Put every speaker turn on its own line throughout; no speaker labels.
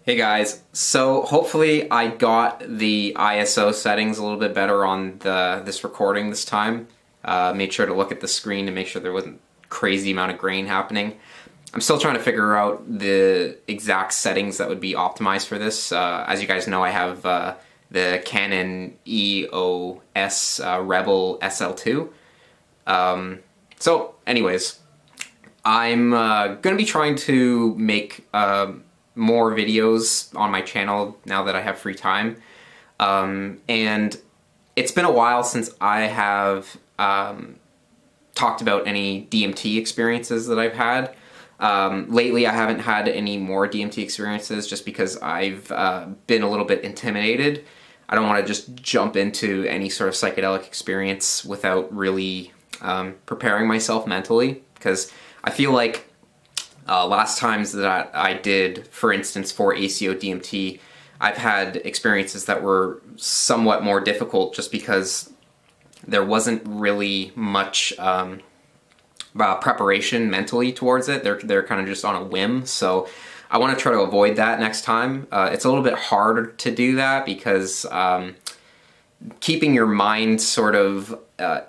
Hey guys, so hopefully I got the ISO settings a little bit better on this recording this time. Made sure to look at the screen to make sure there wasn't crazy amount of grain happening. I'm still trying to figure out the exact settings that would be optimized for this. As you guys know, I have the Canon EOS Rebel SL2. So anyways, I'm going to be trying to make more videos on my channel now that I have free time. And it's been a while since I have talked about any DMT experiences that I've had. Lately I haven't had any more DMT experiences just because I've been a little bit intimidated. I don't want to just jump into any sort of psychedelic experience without really preparing myself mentally, because I feel like last times that I did, for instance, for ACO DMT, I've had experiences that were somewhat more difficult just because there wasn't really much preparation mentally towards it. They're kind of just on a whim, so I want to try to avoid that next time. It's a little bit harder to do that because keeping your mind sort of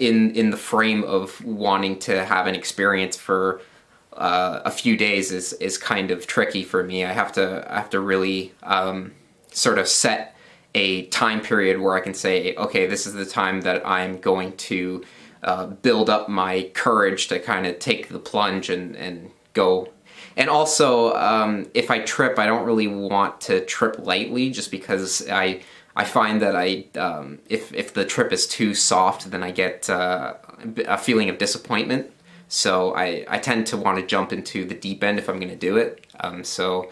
in the frame of wanting to have an experience for a few days is kind of tricky for me. I have to really sort of set a time period where I can say, okay, this is the time that I'm going to build up my courage to kind of take the plunge and go. And also, if I trip, I don't really want to trip lightly, just because I find that if the trip is too soft, then I get a feeling of disappointment. So I tend to want to jump into the deep end if I'm going to do it. So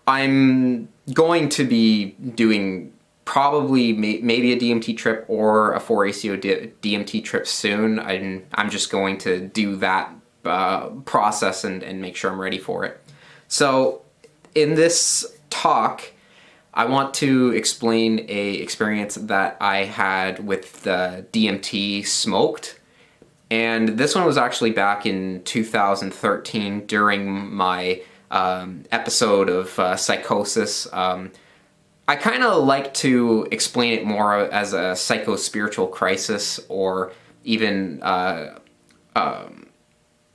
I'm going to be doing probably maybe a DMT trip or a 4-ACO DMT trip soon. I'm just going to do that process and make sure I'm ready for it. So in this talk, I want to explain a experience that I had with the DMT smoked. And this one was actually back in 2013 during my episode of psychosis. I kind of like to explain it more as a psycho-spiritual crisis, or even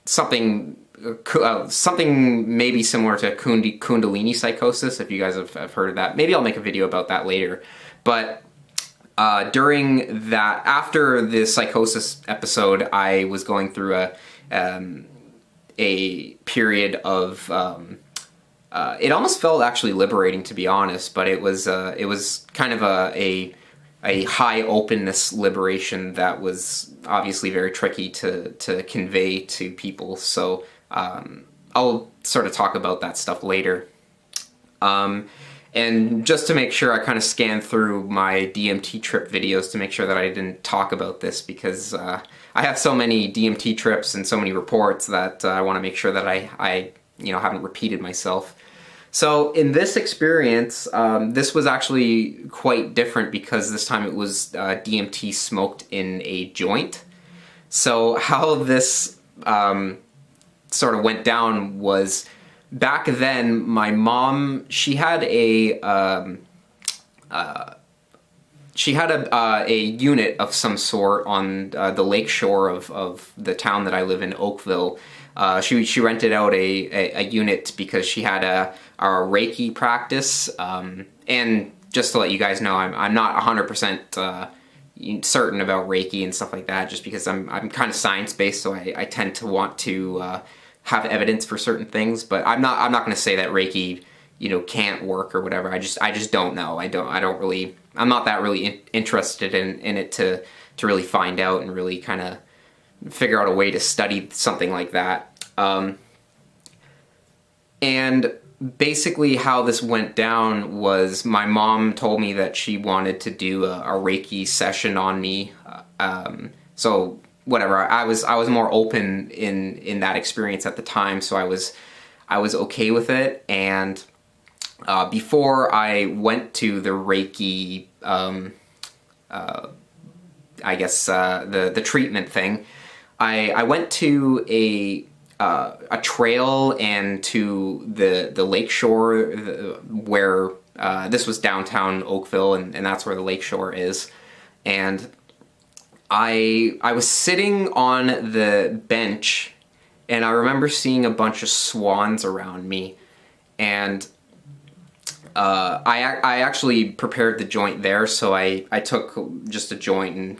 something maybe similar to Kundalini psychosis, if you guys have heard of that. Maybe I'll make a video about that later. But during that, after the psychosis episode, I was going through a period of it almost felt actually liberating, to be honest, but it was kind of a high openness liberation that was obviously very tricky to convey to people. So I'll sort of talk about that stuff later. And just to make sure, I kind of scanned through my DMT trip videos to make sure that I didn't talk about this, because I have so many DMT trips and so many reports that I want to make sure that I haven't repeated myself. So in this experience, this was actually quite different because this time it was DMT smoked in a joint. So how this sort of went down was, back then, my mom, she had a unit of some sort on the lake shore of the town that I live in, Oakville. She rented out a unit because she had a Reiki practice. And just to let you guys know, I'm not 100% certain about Reiki and stuff like that, just because I'm kind of science-based, so I tend to want to have evidence for certain things, but I'm not going to say that Reiki, can't work or whatever. I just don't know. I'm not that really interested in it to really find out and really kind of figure out a way to study something like that. And basically how this went down was, my mom told me that she wanted to do a Reiki session on me. So whatever, I was more open in that experience at the time, so I was okay with it. And before I went to the Reiki, I guess the treatment thing, I went to a trail and to the lake shore where this was downtown Oakville, and that's where the lake shore is. And I was sitting on the bench, and I remember seeing a bunch of swans around me, and I actually prepared the joint there, so I took just a joint and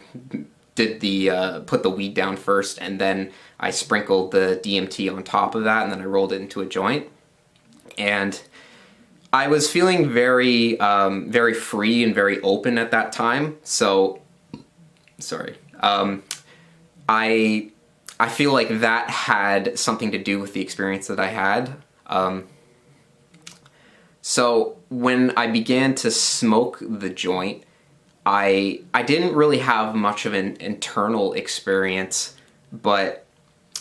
did the put the weed down first, and then I sprinkled the DMT on top of that, and then I rolled it into a joint. And I was feeling very very free and very open at that time. So sorry. I feel like that had something to do with the experience that I had. So when I began to smoke the joint, I didn't really have much of an internal experience, but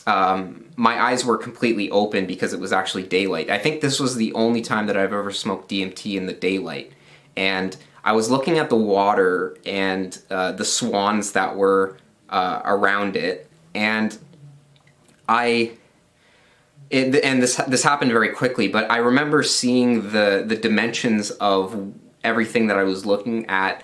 my eyes were completely open because it was actually daylight. I think this was the only time that I've ever smoked DMT in the daylight. And I was looking at the water and the swans that were around it, and this happened very quickly, but I remember seeing the dimensions of everything that I was looking at,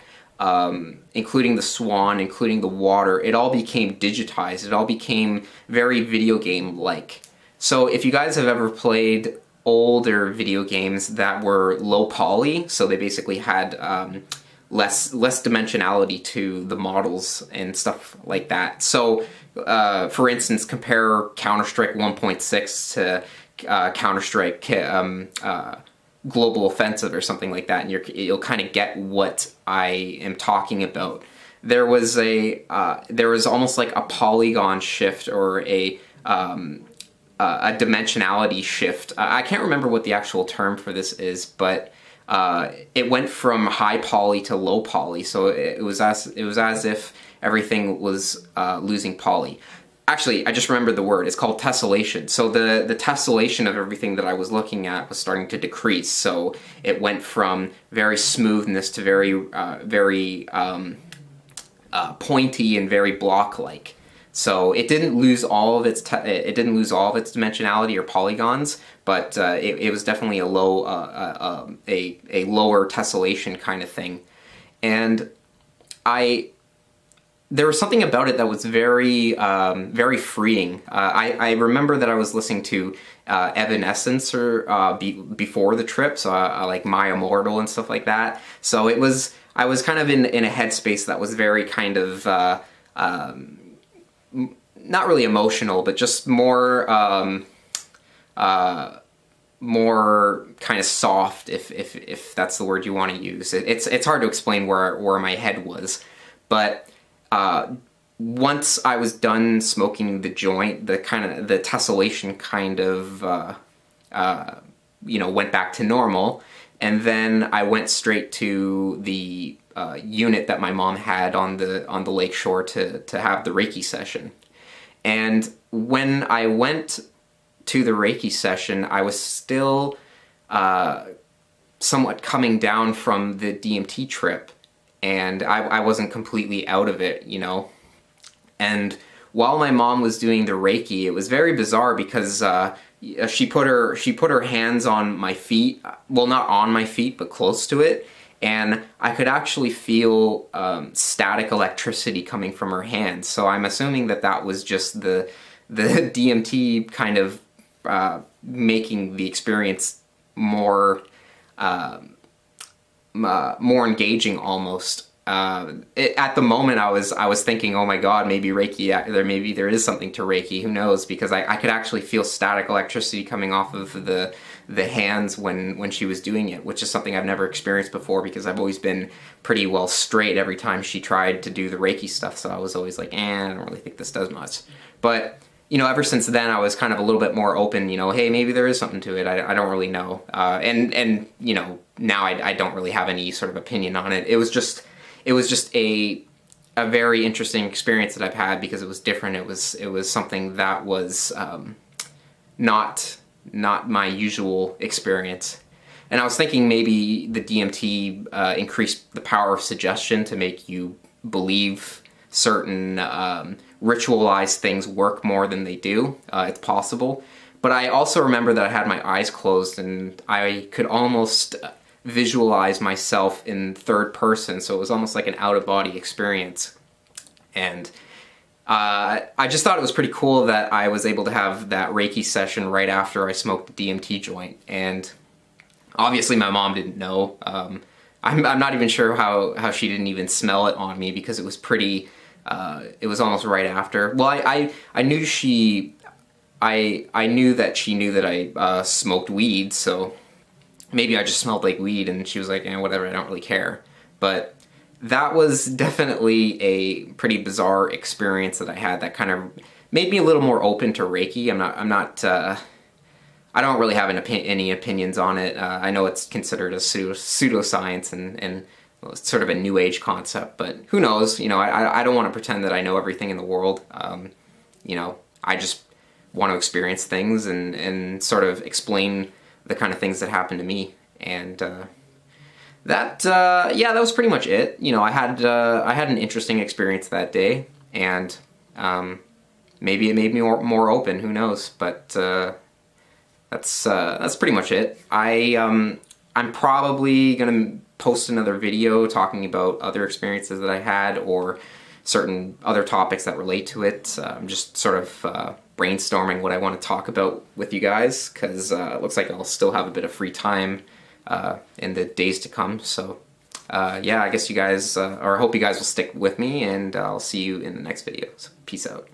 including the swan, including the water. It all became digitized. It all became very video game-like. So if you guys have ever played older video games that were low poly, so they basically had less dimensionality to the models and stuff like that. So for instance, compare Counter-Strike 1.6 to Counter-Strike Global Offensive or something like that, and you'll kind of get what I am talking about. There was almost like a polygon shift or a dimensionality shift. I can't remember what the actual term for this is, but it went from high poly to low poly. So it was as if everything was losing poly. Actually, I just remembered the word. It's called tessellation. So the tessellation of everything that I was looking at was starting to decrease. So it went from very smoothness to very pointy and very block-like. So it didn't lose all of its dimensionality or polygons, but it was definitely a lower tessellation kind of thing. And there was something about it that was very very freeing. I remember that I was listening to Evanescence before the trip, so like My Immortal and stuff like that. So I was kind of in a headspace that was very kind of not really emotional, but just more more kind of soft, if that's the word you want to use. It's hard to explain where my head was, but once I was done smoking the joint, the tessellation kind of went back to normal, and then I went straight to the unit that my mom had on the lake shore to have the Reiki session. And when I went to the Reiki session, I was still somewhat coming down from the DMT trip, and I wasn't completely out of it, you know. And while my mom was doing the Reiki, it was very bizarre because she put her hands on my feet, well, not on my feet, but close to it, and I could actually feel static electricity coming from her hands. So I'm assuming that was just the DMT kind of making the experience more more engaging almost. At the moment I was thinking, oh my god, maybe Reiki, maybe there is something to Reiki, who knows, because I could actually feel static electricity coming off of the hands when she was doing it, which is something I've never experienced before because I've always been pretty well straight every time she tried to do the Reiki stuff, so I was always like, I don't really think this does much. But you know, ever since then I was kind of a little bit more open, you know, hey, maybe there is something to it, I don't really know. And you know, now I don't really have any sort of opinion on it. It was just a very interesting experience that I've had because it was different. It was something that was not my usual experience. And I was thinking maybe the DMT increased the power of suggestion to make you believe certain ritualized things work more than they do. It's possible. But I also remember that I had my eyes closed and I could almost visualize myself in third person, so it was almost like an out-of-body experience. And I just thought it was pretty cool that I was able to have that Reiki session right after I smoked the DMT joint. And obviously my mom didn't know. I'm not even sure how she didn't even smell it on me, because it was pretty, it was almost right after. Well, I knew I knew that she knew that I smoked weed, so maybe I just smelled like weed, and she was like, eh, whatever, I don't really care. But that was definitely a pretty bizarre experience that I had that kind of made me a little more open to Reiki. I don't really have any opinions on it. I know it's considered a pseudoscience and sort of a new age concept, but who knows? You know, I don't want to pretend that I know everything in the world. You know, I just want to experience things and sort of explain the kind of things that happen to me. And yeah, that was pretty much it. You know, I had an interesting experience that day, and maybe it made me more open. Who knows? But that's pretty much it. I'm probably gonna post another video talking about other experiences that I had, or certain other topics that relate to it. I'm just sort of brainstorming what I want to talk about with you guys, because it looks like I'll still have a bit of free time in the days to come. So yeah, I guess you guys, or I hope you guys will stick with me, and I'll see you in the next video. So peace out.